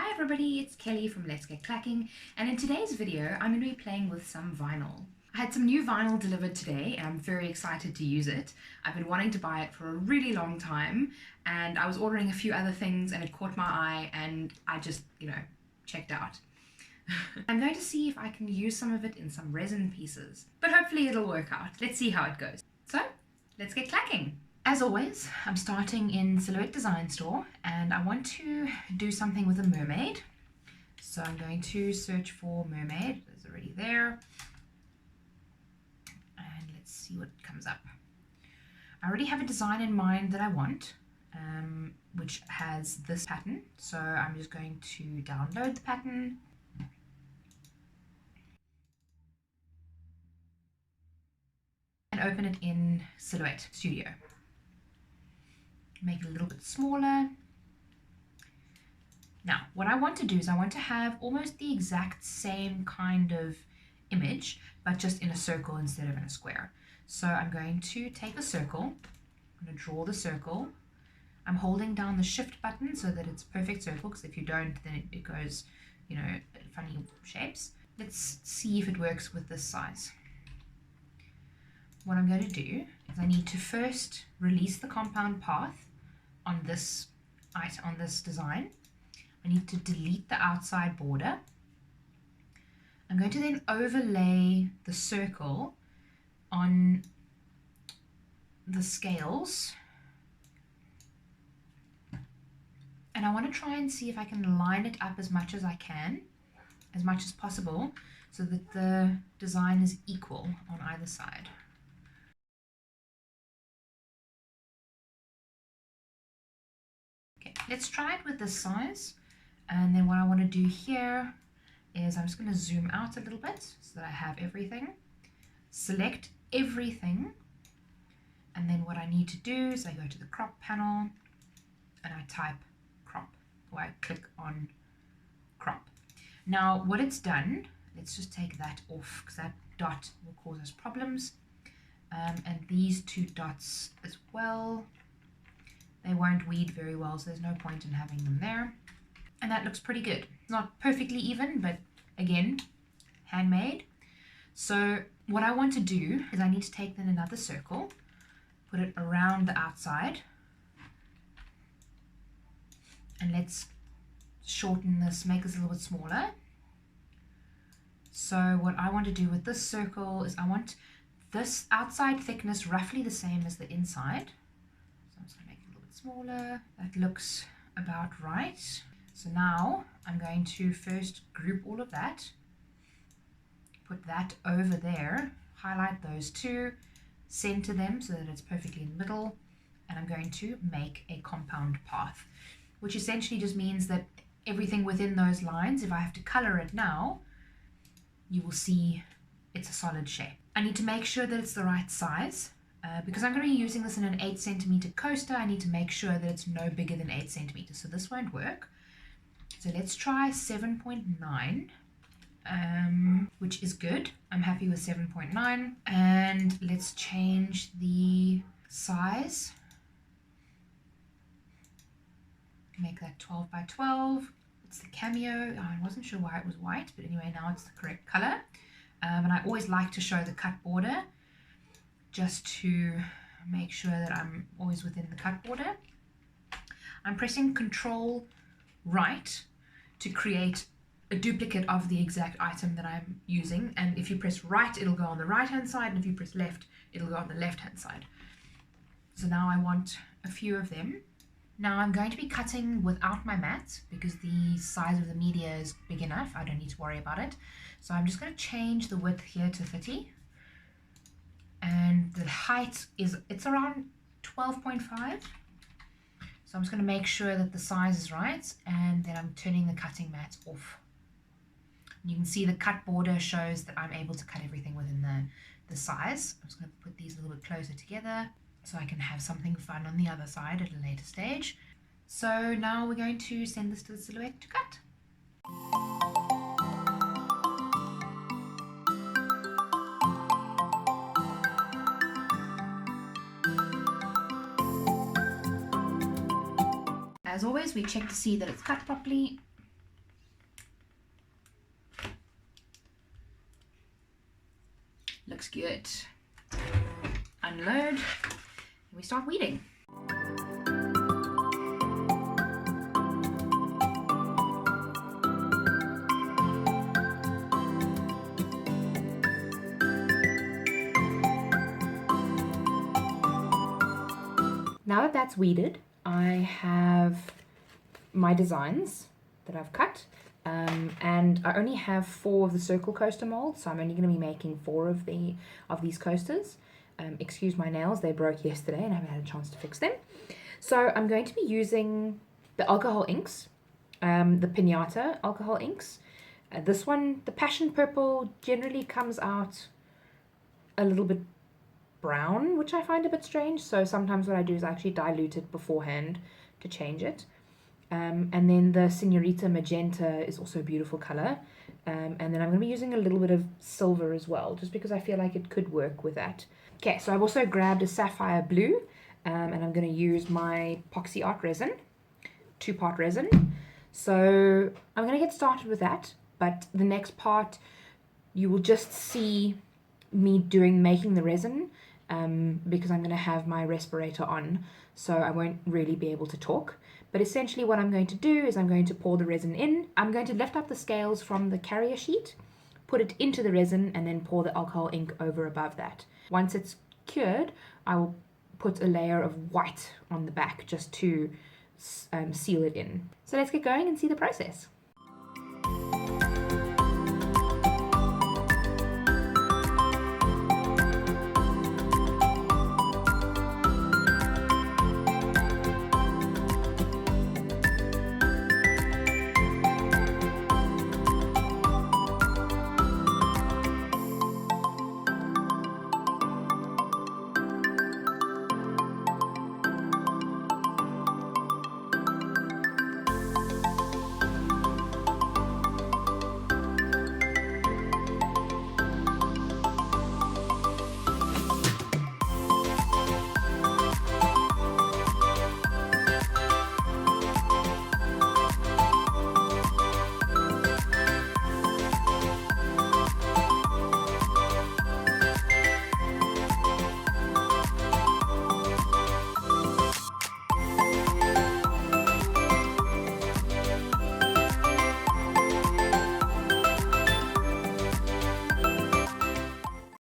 Hi everybody, it's Kelly from Let's Get Clacking, and in today's video I'm going to be playing with some vinyl. I had some new vinyl delivered today and I'm very excited to use it. I've been wanting to buy it for a really long time and I was ordering a few other things and it caught my eye and I just, checked out. I'm going to see if I can use some of it in some resin pieces, but hopefully it'll work out. Let's see how it goes. So, let's get clacking. As always, I'm starting in Silhouette Design Store and I want to do something with a mermaid. So I'm going to search for mermaid. It's already there. And let's see what comes up. I already have a design in mind that I want, which has this pattern. So I'm just going to download the pattern. And open it in Silhouette Studio. Make it a little bit smaller. Now, what I want to do is I want to have almost the exact same kind of image, but just in a circle instead of in a square. So I'm going to take a circle, I'm going to draw the circle. I'm holding down the shift button so that it's a perfect circle, because if you don't, then it goes, funny shapes. Let's see if it works with this size. What I'm going to do is I need to first release the compound path on this design. I need to delete the outside border. I'm going to then overlay the circle on the scales. And I want to try and see if I can line it up as much as I can, as much as possible, so that the design is equal on either side. Okay, let's try it with this size. And then what I want to do here is I'm just going to zoom out a little bit so that I have everything. Select everything. And then what I need to do is I go to the crop panel and I type crop, or I click on crop. Now what it's done, let's just take that off because that dot will cause us problems. And these two dots as well. They won't weed very well, so there's no point in having them there. And that looks pretty good. Not perfectly even, but again, handmade. So what I want to do is I need to take then another circle, put it around the outside. And let's shorten this, make this a little bit smaller. So what I want to do with this circle is I want this outside thickness roughly the same as the inside. So I'm just going to make it a little bit smaller. That looks about right. So now I'm going to first group all of that, put that over there, highlight those two, center them so that it's perfectly in the middle, and I'm going to make a compound path, which essentially just means that everything within those lines, if I have to color it now, you will see it's a solid shape. I need to make sure that it's the right size. Because I'm going to be using this in an 8 centimeter coaster, I need to make sure that it's no bigger than 8 centimeters, so this won't work. So let's try 7.9, which is good. I'm happy with 7.9. And let's change the size. Make that 12 by 12. It's the cameo. Oh, I wasn't sure why it was white, but anyway, now it's the correct color. And I always like to show the cut border just to make sure that I'm always within the cut border. I'm pressing Control right to create a duplicate of the exact item that I'm using, and if you press right it'll go on the right hand side, and if you press left it'll go on the left hand side. So now I want a few of them. Now I'm going to be cutting without my mat because the size of the media is big enough, I don't need to worry about it. So I'm just going to change the width here to 30, and the height it's around 12.5. So I'm just going to make sure that the size is right, and then I'm turning the cutting mat off. You can see the cut border shows that I'm able to cut everything within the size. I'm just going to put these a little bit closer together so I can have something fun on the other side at a later stage. So now we're going to send this to the Silhouette to cut. As always, we check to see that it's cut properly. Looks good. Unload, and we start weeding. Now that that's weeded, I have my designs that I've cut, and I only have 4 of the circle coaster molds, so I'm only going to be making 4 of these coasters. Excuse my nails, they broke yesterday and I haven't had a chance to fix them. So I'm going to be using the alcohol inks, the Pinata alcohol inks. This one, the Passion Purple, generally comes out a little bit brown, which I find a bit strange, so sometimes what I do is I actually dilute it beforehand to change it. And then the Senorita Magenta is also a beautiful color, and then I'm going to be using a little bit of silver as well, just because I feel like it could work with that. Okay, so I've also grabbed a Sapphire Blue, and I'm going to use my Epoxy Art resin, 2-part resin. So I'm going to get started with that, but the next part you will just see me making the resin, because I'm going to have my respirator on, so I won't really be able to talk. But essentially what I'm going to do is I'm going to pour the resin in. I'm going to lift up the scales from the carrier sheet, put it into the resin, and then pour the alcohol ink over above that. Once it's cured, I will put a layer of white on the back just to seal it in. So let's get going and see the process.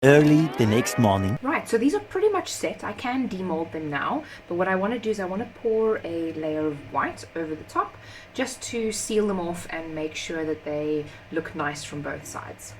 Early the next morning. Right, so these are pretty much set. I can demold them now, but what I want to do is I want to pour a layer of white over the top just to seal them off and make sure that they look nice from both sides.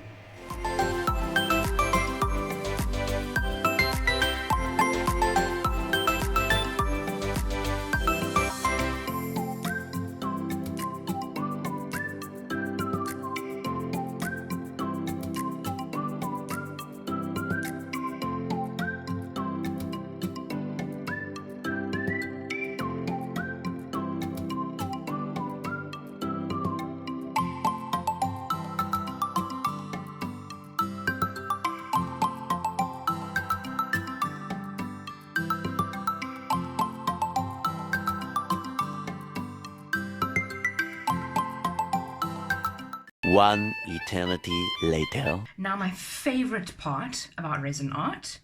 One eternity later. Now my favorite part about resin art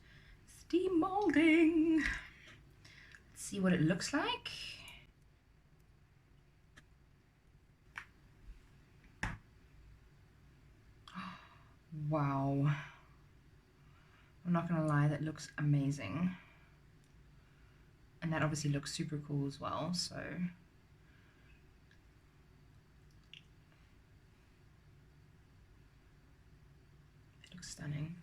is demolding. Let's see what it looks like. Wow. I'm not gonna lie, that looks amazing. And that obviously looks super cool as well, so it looks stunning.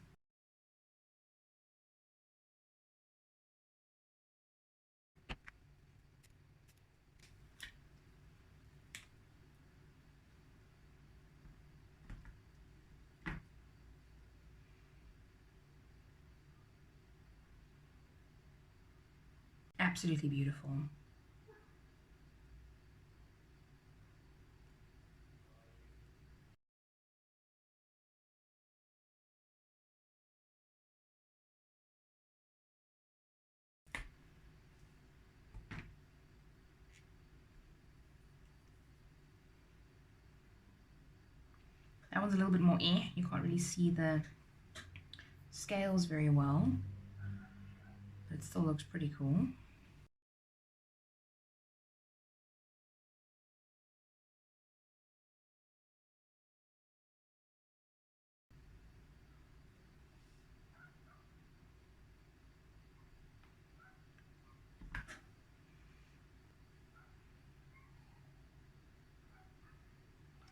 Absolutely beautiful. That one's a little bit more you can't really see the scales very well, but it still looks pretty cool.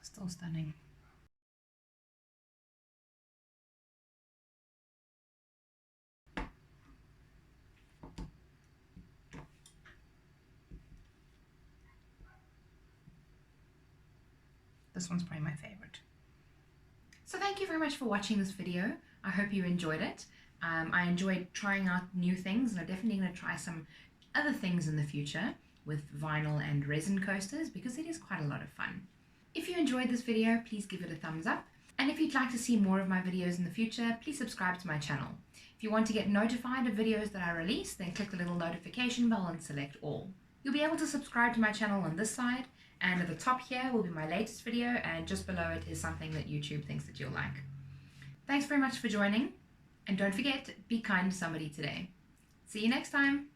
Still stunning. This one's probably my favorite. So thank you very much for watching this video. I hope you enjoyed it. I enjoyed trying out new things, and I'm definitely going to try some other things in the future with vinyl and resin coasters, because it is quite a lot of fun. If you enjoyed this video, please give it a thumbs up. And if you'd like to see more of my videos in the future, please subscribe to my channel. If you want to get notified of videos that I release, then click the little notification bell and select all. You'll be able to subscribe to my channel on this side, and at the top here will be my latest video, and just below it is something that YouTube thinks that you'll like. Thanks very much for joining, and don't forget, be kind to somebody today. See you next time.